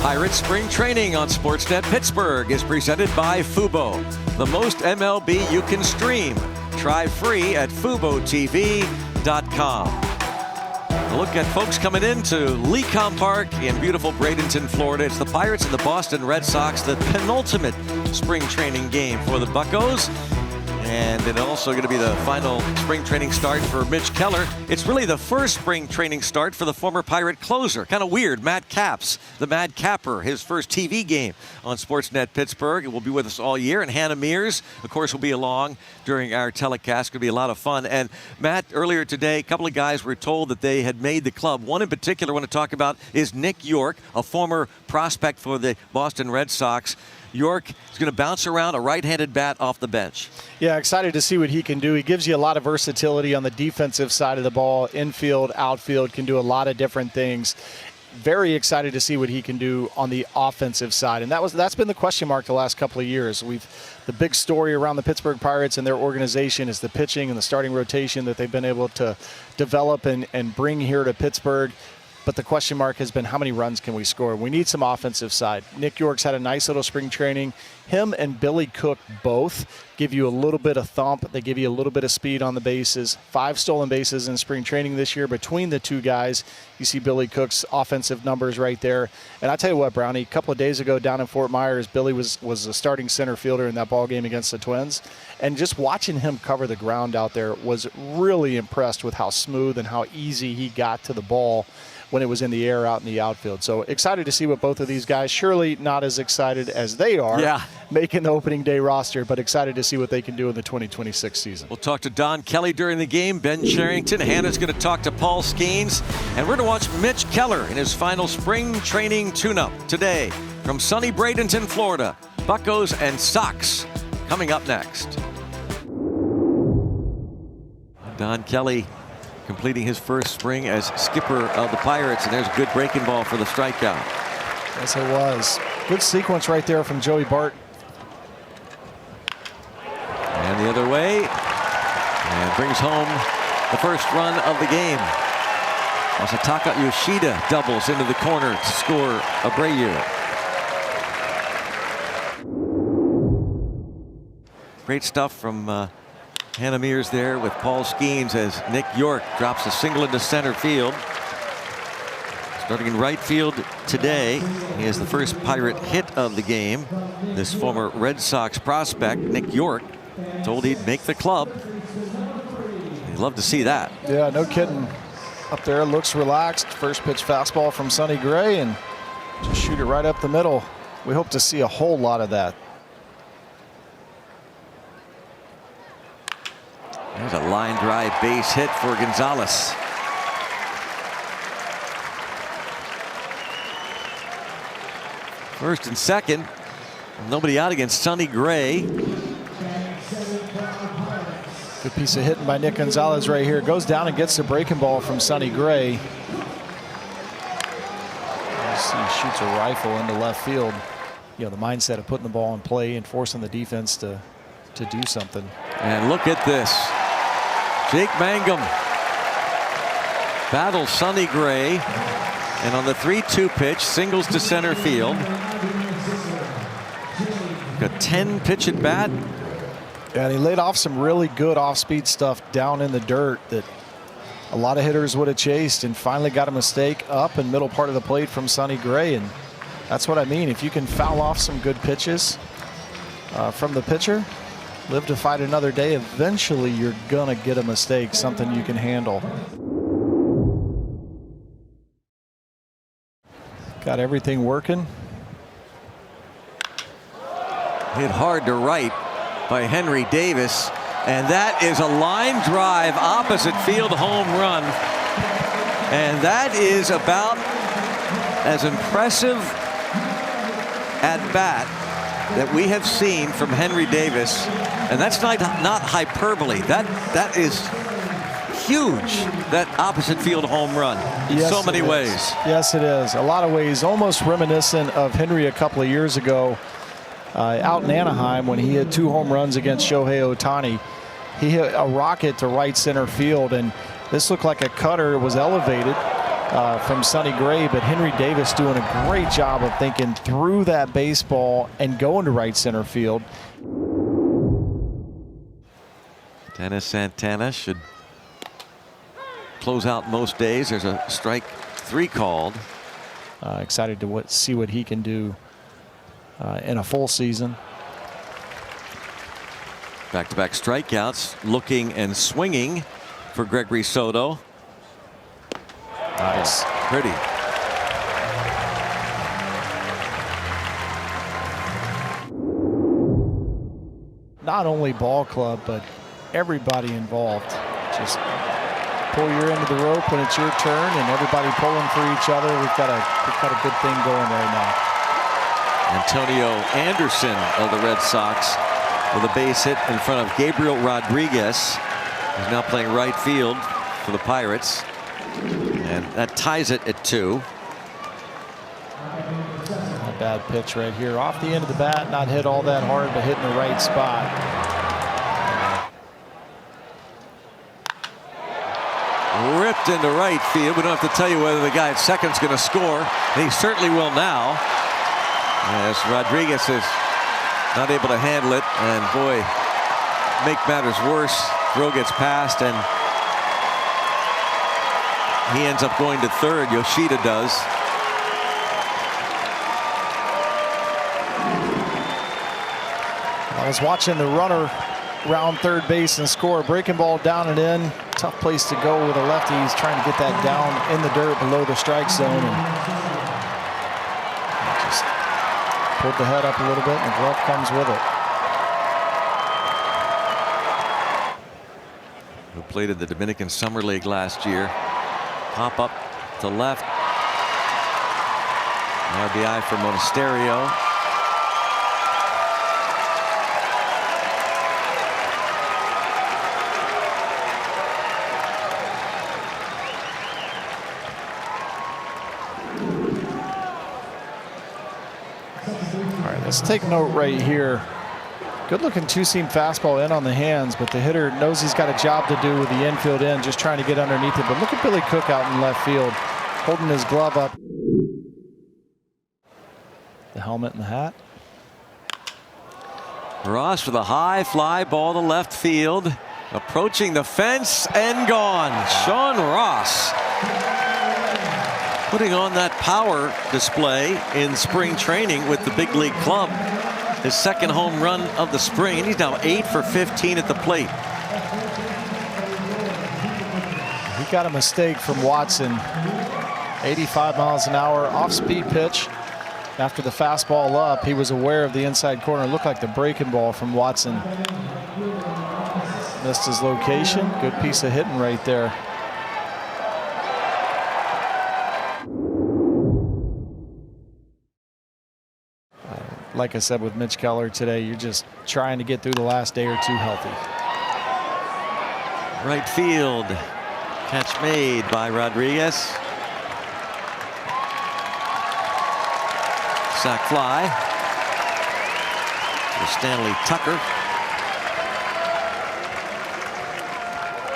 Pirates Spring Training on SportsNet Pittsburgh is presented by Fubo, the most MLB you can stream. Try free at FuboTV.com. A look at folks coming into Lecom Park in beautiful Bradenton, Florida. It's the Pirates and the Boston Red Sox, the penultimate spring training game for the Buccos. And it's also going to be the final spring training start for Mitch Keller. It's really the first spring training start for the former Pirate closer. Kind of weird. Matt Capps, the Mad Capper, his first TV game on SportsNet Pittsburgh. It will be with us all year. And Hannah Mears, of course, will be along during our telecast. It's going to be a lot of fun. And Matt, earlier today, a couple of guys were told that they had made the club. One in particular I want to talk about is Nick York, a former prospect for the Boston Red Sox. York is going to bounce around a right-handed bat off the bench. Yeah, excited to see what he can do. He gives you a lot of versatility on the defensive side of the ball, infield, outfield, can do a lot of different things. Very excited to see what he can do on the offensive side. And that's been the question mark the last couple of years. The big story around the Pittsburgh Pirates and their organization is the pitching and the starting rotation that they've been able to develop and bring here to Pittsburgh. But the question mark has been, how many runs can we score? We need some offensive side. Nick York's had a nice little spring training. Him and Billy Cook both give you a little bit of thump. They give you a little bit of speed on the bases. 5 stolen bases in spring training this year between the two guys. You see Billy Cook's offensive numbers right there. And I tell you what, Brownie, a couple of days ago down in Fort Myers, Billy was a starting center fielder in that ball game against the Twins. And just watching him cover the ground out there was really impressed with how smooth and how easy he got to the ball when it was in the air out in the outfield. So excited to see what both of these guys, surely not as excited as they are making the opening day roster, but excited to see what they can do in the 2026 season. We'll talk to Don Kelly during the game, Ben Cherington. Hannah's going to talk to Paul Skeens. And we're going to watch Mitch Keller in his final spring training tune-up today from sunny Bradenton, Florida. Buccos and Sox coming up next. Don Kelly completing his first spring as skipper of the Pirates, and there's a good breaking ball for the strikeout. Yes, it was. Good sequence right there from Joey Bart. And the other way, and brings home the first run of the game. Masataka Yoshida doubles into the corner to score Abreu. Great stuff from Hannah Mears there with Paul Skeens as Nick York drops a single into center field. Starting in right field today, he has the first Pirate hit of the game. This former Red Sox prospect, Nick York, told he'd make the club. You'd love to see that. Yeah, no kidding. Up there, looks relaxed. First pitch fastball from Sonny Gray, and just shoot it right up the middle. We hope to see a whole lot of that. There's a line drive base hit for Gonzalez. First and second. Nobody out against Sonny Gray. Good piece of hitting by Nick Gonzalez right here. Goes down and gets the breaking ball from Sonny Gray. You see he shoots a rifle into left field. You know, the mindset of putting the ball in play and forcing the defense to do something. And look at this. Jake Mangum battles Sonny Gray, and on the 3-2 pitch, singles to center field. Got 10 pitch at bat. Yeah, and he laid off some really good off-speed stuff down in the dirt that a lot of hitters would have chased, and finally got a mistake up in middle part of the plate from Sonny Gray. And that's what I mean. If you can foul off some good pitches from the pitcher, live to fight another day, eventually you're gonna get a mistake, something you can handle. Got everything working. Hit hard to right by Henry Davis, and that is a line drive opposite field home run. And that is about as impressive at bat that we have seen from Henry Davis, and that's not hyperbole. That is huge, that opposite field home run in so many ways. Yes, it is. A lot of ways, almost reminiscent of Henry a couple of years ago out in Anaheim when he hit 2 home runs against Shohei Ohtani. He hit a rocket to right center field, and this looked like a cutter. It was elevated, from Sonny Gray, but Henry Davis doing a great job of thinking through that baseball and going to right center field. Dennis Santana should close out most days. There's a strike 3 called. Excited to see what he can do in a full season. Back-to-back strikeouts, looking and swinging for Gregory Soto. Nice. Pretty. Not only ball club, but everybody involved. Just pull your end of the rope when it's your turn, and everybody pulling for each other. We've got a good thing going right now. Antonio Anderson of the Red Sox with a base hit in front of Gabriel Rodriguez, who's now playing right field for the Pirates, and that ties it at 2. A bad pitch right here off the end of the bat, not hit all that hard, but hitting the right spot. Ripped into right field. We don't have to tell you whether the guy at second's going to score. He certainly will now, as Rodriguez is not able to handle it, and boy, make matters worse, throw gets past, and he ends up going to third. Yoshida does. I was watching the runner round third base and score. Breaking ball down and in. Tough place to go with a lefty. He's trying to get that down in the dirt below the strike zone, and just pulled the head up a little bit, and the glove comes with it. Who played in the Dominican Summer League last year. Pop up to left. RBI for Monasterio. Let's take note right here. Good looking two-seam fastball in on the hands, but the hitter knows he's got a job to do with the infield end, just trying to get underneath it. But look at Billy Cook out in left field, holding his glove up. The helmet and the hat. Ross with a high fly ball to left field, approaching the fence and gone. Sean Ross putting on that power display in spring training with the big league club. His second home run of the spring, and he's now 8 for 15 at the plate. He got a mistake from Watson. 85 miles an hour off-speed pitch. After the fastball up, he was aware of the inside corner. It looked like the breaking ball from Watson. Missed his location. Good piece of hitting right there. Like I said with Mitch Keller today, you're just trying to get through the last day or two healthy. Right field. Catch made by Rodriguez. Sac fly for Stanley Tucker.